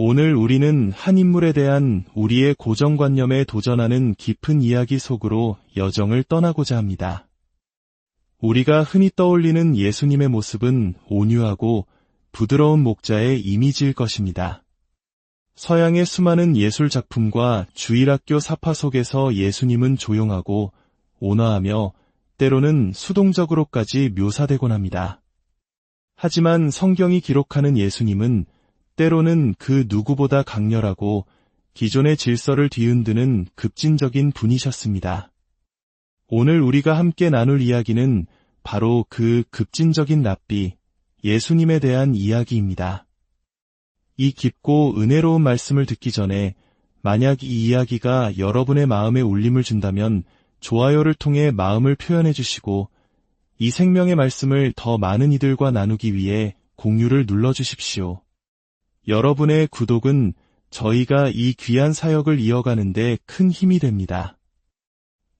오늘 우리는 한 인물에 대한 우리의 고정관념에 도전하는 깊은 이야기 속으로 여정을 떠나고자 합니다. 우리가 흔히 떠올리는 예수님의 모습은 온유하고 부드러운 목자의 이미지일 것입니다. 서양의 수많은 예술 작품과 주일학교 사파 속에서 예수님은 조용하고 온화하며 때로는 수동적으로까지 묘사되곤 합니다. 하지만 성경이 기록하는 예수님은 때로는 그 누구보다 강렬하고 기존의 질서를 뒤흔드는 급진적인 분이셨습니다. 오늘 우리가 함께 나눌 이야기는 바로 그 급진적인 랍비, 예수님에 대한 이야기입니다. 이 깊고 은혜로운 말씀을 듣기 전에 만약 이 이야기가 여러분의 마음에 울림을 준다면 좋아요를 통해 마음을 표현해 주시고 이 생명의 말씀을 더 많은 이들과 나누기 위해 공유를 눌러주십시오. 여러분의 구독은 저희가 이 귀한 사역을 이어가는 데 큰 힘이 됩니다.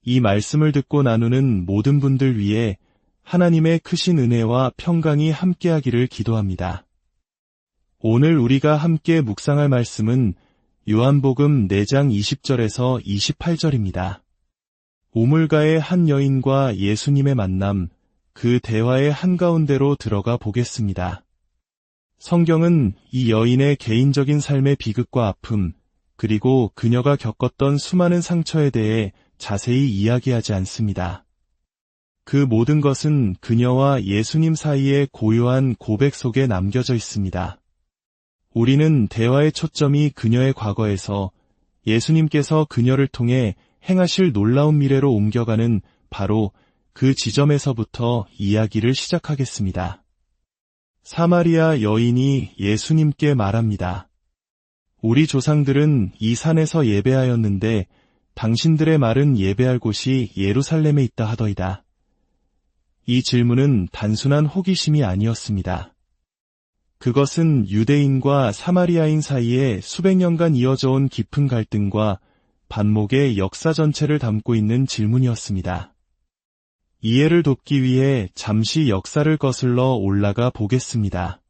이 말씀을 듣고 나누는 모든 분들 위해 하나님의 크신 은혜와 평강이 함께하기를 기도합니다. 오늘 우리가 함께 묵상할 말씀은 요한복음 4장 20절에서 28절입니다. 우물가의 한 여인과 예수님의 만남, 그 대화의 한가운데로 들어가 보겠습니다. 성경은 이 여인의 개인적인 삶의 비극과 아픔, 그리고 그녀가 겪었던 수많은 상처에 대해 자세히 이야기하지 않습니다. 그 모든 것은 그녀와 예수님 사이의 고요한 고백 속에 남겨져 있습니다. 우리는 대화의 초점이 그녀의 과거에서 예수님께서 그녀를 통해 행하실 놀라운 미래로 옮겨가는 바로 그 지점에서부터 이야기를 시작하겠습니다. 사마리아 여인이 예수님께 말합니다. 우리 조상들은 이 산에서 예배하였는데 당신들의 말은 예배할 곳이 예루살렘에 있다 하더이다. 이 질문은 단순한 호기심이 아니었습니다. 그것은 유대인과 사마리아인 사이에 수백 년간 이어져 온 깊은 갈등과 반목의 역사 전체를 담고 있는 질문이었습니다. 이해를 돕기 위해 잠시 역사를 거슬러 올라가 보겠습니다.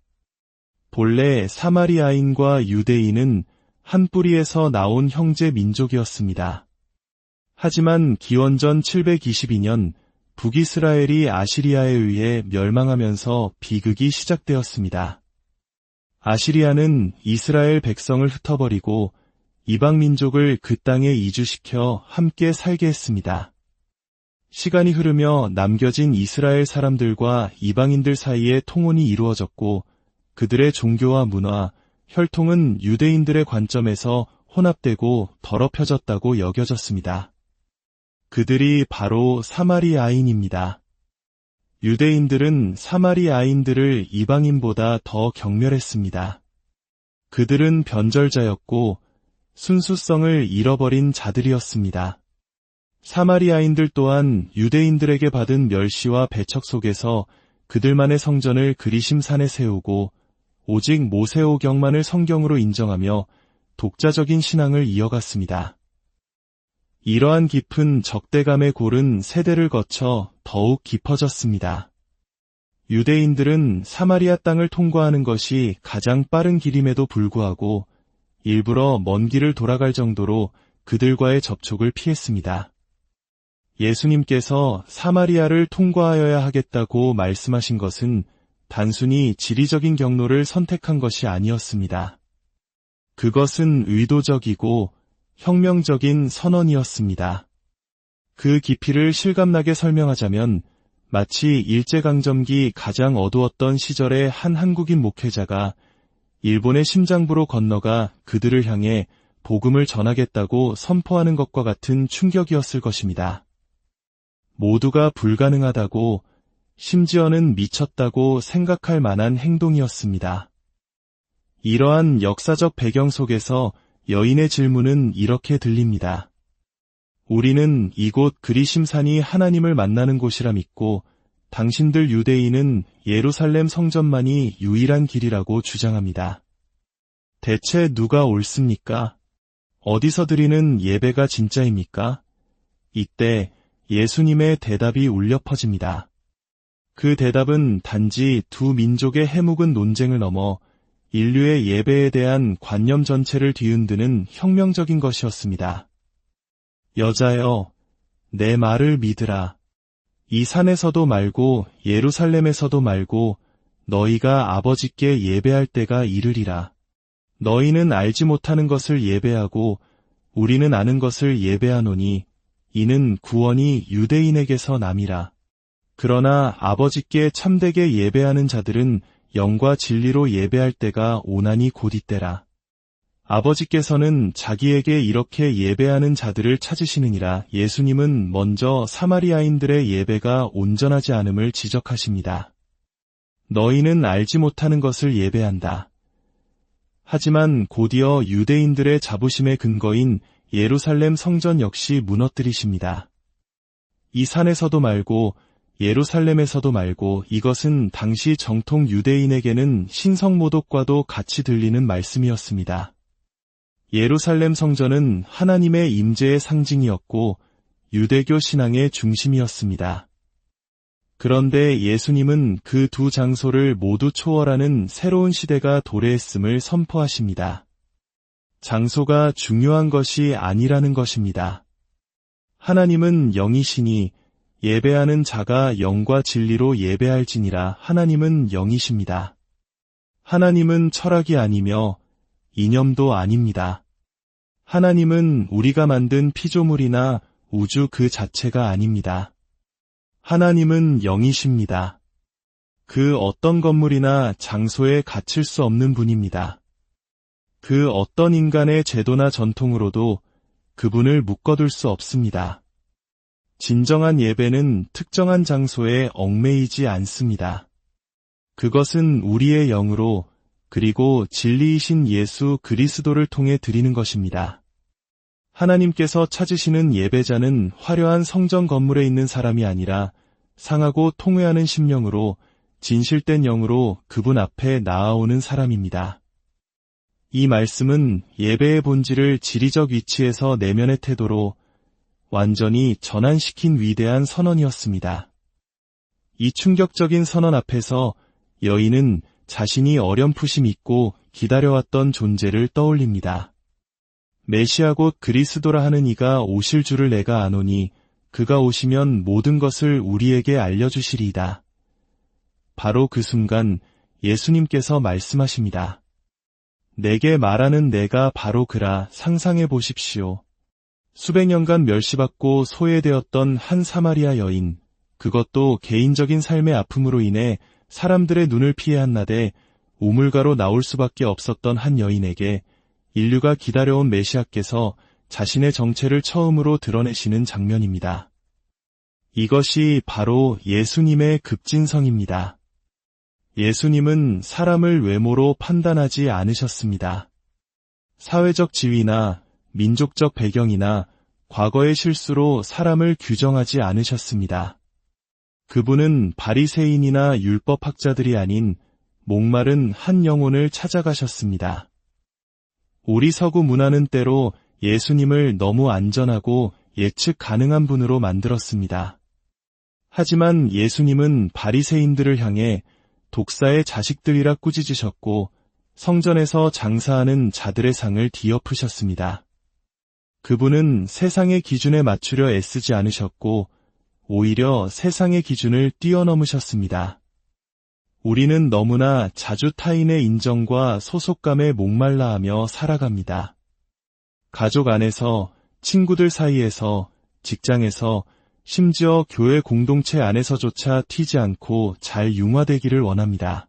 본래 사마리아인과 유대인은 한 뿌리에서 나온 형제 민족이었습니다. 하지만 기원전 722년 북이스라엘이 아시리아에 의해 멸망하면서 비극이 시작되었습니다. 아시리아는 이스라엘 백성을 흩어버리고 이방 민족을 그 땅에 이주시켜 함께 살게 했습니다. 시간이 흐르며 남겨진 이스라엘 사람들과 이방인들 사이에 통혼이 이루어졌고 그들의 종교와 문화, 혈통은 유대인들의 관점에서 혼합되고 더럽혀졌다고 여겨졌습니다. 그들이 바로 사마리아인입니다. 유대인들은 사마리아인들을 이방인보다 더 경멸했습니다. 그들은 변절자였고 순수성을 잃어버린 자들이었습니다. 사마리아인들 또한 유대인들에게 받은 멸시와 배척 속에서 그들만의 성전을 그리심산에 세우고 오직 모세오경만을 성경으로 인정하며 독자적인 신앙을 이어갔습니다. 이러한 깊은 적대감의 골은 세대를 거쳐 더욱 깊어졌습니다. 유대인들은 사마리아 땅을 통과하는 것이 가장 빠른 길임에도 불구하고 일부러 먼 길을 돌아갈 정도로 그들과의 접촉을 피했습니다. 예수님께서 사마리아를 통과하여야 하겠다고 말씀하신 것은 단순히 지리적인 경로를 선택한 것이 아니었습니다. 그것은 의도적이고 혁명적인 선언이었습니다. 그 깊이를 실감나게 설명하자면 마치 일제강점기 가장 어두웠던 시절의 한 한국인 목회자가 일본의 심장부로 건너가 그들을 향해 복음을 전하겠다고 선포하는 것과 같은 충격이었을 것입니다. 모두가 불가능하다고, 심지어는 미쳤다고 생각할 만한 행동이었습니다. 이러한 역사적 배경 속에서 여인의 질문은 이렇게 들립니다. 우리는 이곳 그리심산이 하나님을 만나는 곳이라 믿고 당신들 유대인은 예루살렘 성전만이 유일한 길이라고 주장합니다. 대체 누가 옳습니까? 어디서 드리는 예배가 진짜입니까? 이때 예수님의 대답이 울려 퍼집니다. 그 대답은 단지 두 민족의 해묵은 논쟁을 넘어 인류의 예배에 대한 관념 전체를 뒤흔드는 혁명적인 것이었습니다. 여자여, 내 말을 믿으라. 이 산에서도 말고 예루살렘에서도 말고 너희가 아버지께 예배할 때가 이르리라. 너희는 알지 못하는 것을 예배하고 우리는 아는 것을 예배하노니 이는 구원이 유대인에게서 남이라. 그러나 아버지께 참되게 예배하는 자들은 영과 진리로 예배할 때가 오나니 곧 이때라. 아버지께서는 자기에게 이렇게 예배하는 자들을 찾으시느니라. 예수님은 먼저 사마리아인들의 예배가 온전하지 않음을 지적하십니다. 너희는 알지 못하는 것을 예배한다. 하지만 곧이어 유대인들의 자부심의 근거인 예루살렘 성전 역시 무너뜨리십니다. 이 산에서도 말고 예루살렘에서도 말고 이것은 당시 정통 유대인에게는 신성모독과도 같이 들리는 말씀이었습니다. 예루살렘 성전은 하나님의 임재의 상징이었고 유대교 신앙의 중심이었습니다. 그런데 예수님은 그 두 장소를 모두 초월하는 새로운 시대가 도래했음을 선포하십니다. 장소가 중요한 것이 아니라는 것입니다. 하나님은 영이시니 예배하는 자가 영과 진리로 예배할지니라. 하나님은 영이십니다. 하나님은 철학이 아니며 이념도 아닙니다. 하나님은 우리가 만든 피조물이나 우주 그 자체가 아닙니다. 하나님은 영이십니다. 그 어떤 건물이나 장소에 갇힐 수 없는 분입니다. 그 어떤 인간의 제도나 전통으로도 그분을 묶어둘 수 없습니다. 진정한 예배는 특정한 장소에 얽매이지 않습니다. 그것은 우리의 영으로 그리고 진리이신 예수 그리스도를 통해 드리는 것입니다. 하나님께서 찾으시는 예배자는 화려한 성전 건물에 있는 사람이 아니라 상하고 통회하는 심령으로 진실된 영으로 그분 앞에 나아오는 사람입니다. 이 말씀은 예배의 본질을 지리적 위치에서 내면의 태도로 완전히 전환시킨 위대한 선언이었습니다. 이 충격적인 선언 앞에서 여인은 자신이 어렴풋이 믿고 기다려왔던 존재를 떠올립니다. 메시아 곧 그리스도라 하는 이가 오실 줄을 내가 아노니 그가 오시면 모든 것을 우리에게 알려주시리이다. 바로 그 순간 예수님께서 말씀하십니다. 내게 말하는 내가 바로 그라. 상상해 보십시오. 수백 년간 멸시받고 소외되었던 한 사마리아 여인, 그것도 개인적인 삶의 아픔으로 인해 사람들의 눈을 피해 한나되 우물가로 나올 수밖에 없었던 한 여인에게 인류가 기다려온 메시아께서 자신의 정체를 처음으로 드러내시는 장면입니다. 이것이 바로 예수님의 급진성입니다. 예수님은 사람을 외모로 판단하지 않으셨습니다. 사회적 지위나 민족적 배경이나 과거의 실수로 사람을 규정하지 않으셨습니다. 그분은 바리새인이나 율법학자들이 아닌 목마른 한 영혼을 찾아가셨습니다. 우리 서구 문화는 때로 예수님을 너무 안전하고 예측 가능한 분으로 만들었습니다. 하지만 예수님은 바리새인들을 향해 독사의 자식들이라 꾸짖으셨고 성전에서 장사하는 자들의 상을 뒤엎으셨습니다. 그분은 세상의 기준에 맞추려 애쓰지 않으셨고 오히려 세상의 기준을 뛰어넘으셨습니다. 우리는 너무나 자주 타인의 인정과 소속감에 목말라하며 살아갑니다. 가족 안에서, 친구들 사이에서, 직장에서, 심지어 교회 공동체 안에서조차 튀지 않고 잘 융화되기를 원합니다.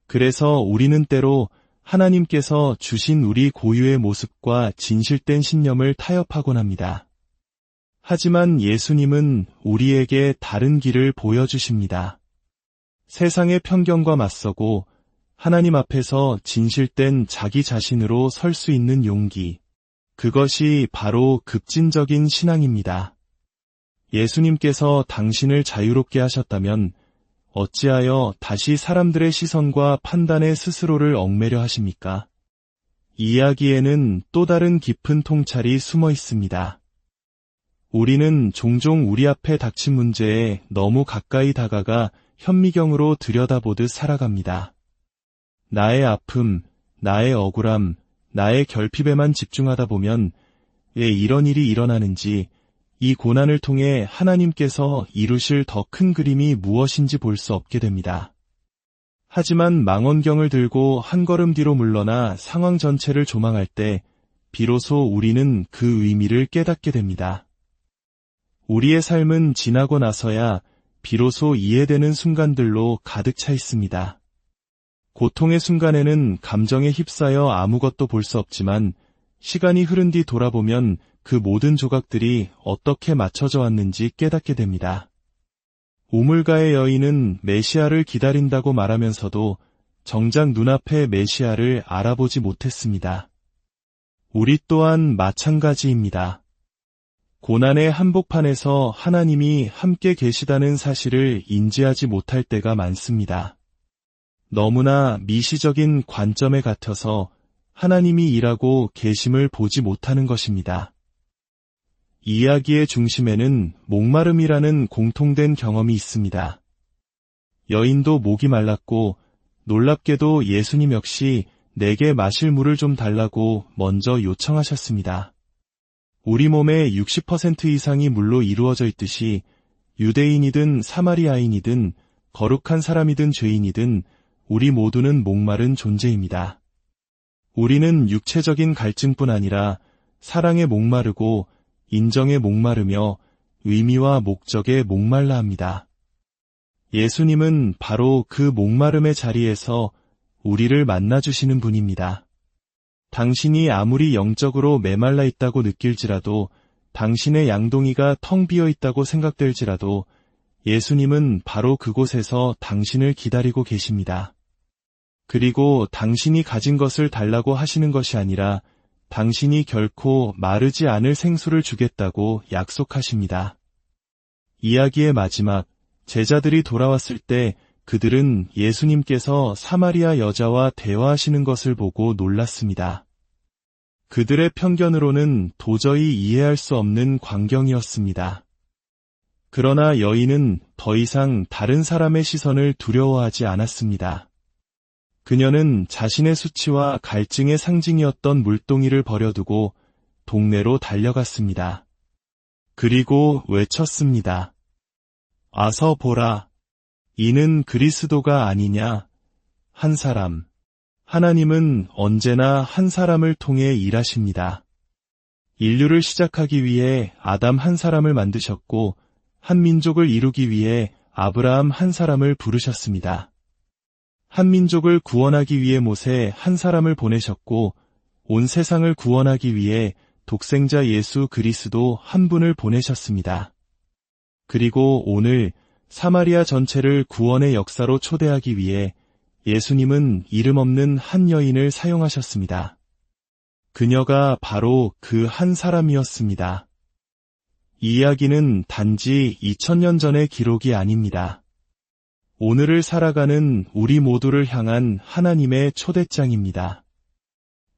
그래서 우리는 때로 하나님께서 주신 우리 고유의 모습과 진실된 신념을 타협하곤 합니다. 하지만 예수님은 우리에게 다른 길을 보여주십니다. 세상의 편견과 맞서고 하나님 앞에서 진실된 자기 자신으로 설 수 있는 용기, 그것이 바로 급진적인 신앙입니다. 예수님께서 당신을 자유롭게 하셨다면 어찌하여 다시 사람들의 시선과 판단에 스스로를 얽매려 하십니까? 이야기에는 또 다른 깊은 통찰이 숨어 있습니다. 우리는 종종 우리 앞에 닥친 문제에 너무 가까이 다가가 현미경으로 들여다보듯 살아갑니다. 나의 아픔, 나의 억울함, 나의 결핍에만 집중하다 보면 왜 이런 일이 일어나는지, 이 고난을 통해 하나님께서 이루실 더 큰 그림이 무엇인지 볼 수 없게 됩니다. 하지만 망원경을 들고 한 걸음 뒤로 물러나 상황 전체를 조망할 때 비로소 우리는 그 의미를 깨닫게 됩니다. 우리의 삶은 지나고 나서야 비로소 이해되는 순간들로 가득 차 있습니다. 고통의 순간에는 감정에 휩싸여 아무것도 볼 수 없지만 시간이 흐른 뒤 돌아보면 그 모든 조각들이 어떻게 맞춰져 왔는지 깨닫게 됩니다. 우물가의 여인은 메시아를 기다린다고 말하면서도 정작 눈앞의 메시아를 알아보지 못했습니다. 우리 또한 마찬가지입니다. 고난의 한복판에서 하나님이 함께 계시다는 사실을 인지하지 못할 때가 많습니다. 너무나 미시적인 관점에 갇혀서 하나님이 일하고 계심을 보지 못하는 것입니다. 이야기의 중심에는 목마름이라는 공통된 경험이 있습니다. 여인도 목이 말랐고 놀랍게도 예수님 역시 내게 마실 물을 좀 달라고 먼저 요청하셨습니다. 우리 몸의 60% 이상이 물로 이루어져 있듯이 유대인이든 사마리아인이든 거룩한 사람이든 죄인이든 우리 모두는 목마른 존재입니다. 우리는 육체적인 갈증뿐 아니라 사랑에 목마르고 인정에 목마르며 의미와 목적에 목말라 합니다. 예수님은 바로 그 목마름의 자리에서 우리를 만나주시는 분입니다. 당신이 아무리 영적으로 메말라 있다고 느낄지라도, 당신의 양동이가 텅 비어 있다고 생각될지라도 예수님은 바로 그곳에서 당신을 기다리고 계십니다. 그리고 당신이 가진 것을 달라고 하시는 것이 아니라 당신이 결코 마르지 않을 생수를 주겠다고 약속하십니다. 이야기의 마지막, 제자들이 돌아왔을 때 그들은 예수님께서 사마리아 여자와 대화하시는 것을 보고 놀랐습니다. 그들의 편견으로는 도저히 이해할 수 없는 광경이었습니다. 그러나 여인은 더 이상 다른 사람의 시선을 두려워하지 않았습니다. 그녀는 자신의 수치와 갈증의 상징이었던 물동이를 버려두고 동네로 달려갔습니다. 그리고 외쳤습니다. 와서 보라. 이는 그리스도가 아니냐? 한 사람. 하나님은 언제나 한 사람을 통해 일하십니다. 인류를 시작하기 위해 아담 한 사람을 만드셨고 한 민족을 이루기 위해 아브라함 한 사람을 부르셨습니다. 한 민족을 구원하기 위해 모세 한 사람을 보내셨고 온 세상을 구원하기 위해 독생자 예수 그리스도 한 분을 보내셨습니다. 그리고 오늘 사마리아 전체를 구원의 역사로 초대하기 위해 예수님은 이름 없는 한 여인을 사용하셨습니다. 그녀가 바로 그 한 사람이었습니다. 이 이야기는 단지 2000년 전의 기록이 아닙니다. 오늘을 살아가는 우리 모두를 향한 하나님의 초대장입니다.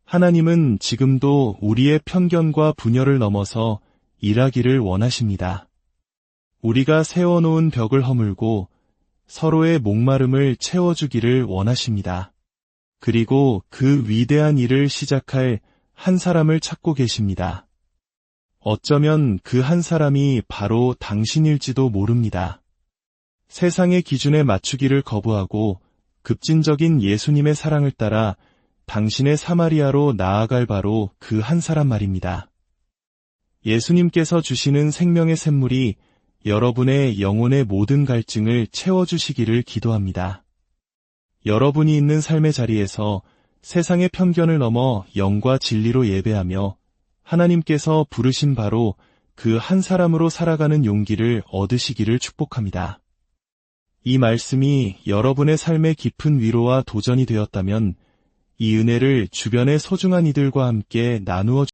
하나님은 지금도 우리의 편견과 분열을 넘어서 일하기를 원하십니다. 우리가 세워놓은 벽을 허물고 서로의 목마름을 채워주기를 원하십니다. 그리고 그 위대한 일을 시작할 한 사람을 찾고 계십니다. 어쩌면 그 한 사람이 바로 당신일지도 모릅니다. 세상의 기준에 맞추기를 거부하고 급진적인 예수님의 사랑을 따라 당신의 사마리아로 나아갈 바로 그 한 사람 말입니다. 예수님께서 주시는 생명의 샘물이 여러분의 영혼의 모든 갈증을 채워주시기를 기도합니다. 여러분이 있는 삶의 자리에서 세상의 편견을 넘어 영과 진리로 예배하며 하나님께서 부르신 바로 그 한 사람으로 살아가는 용기를 얻으시기를 축복합니다. 이 말씀이 여러분의 삶의 깊은 위로와 도전이 되었다면 이 은혜를 주변의 소중한 이들과 함께 나누어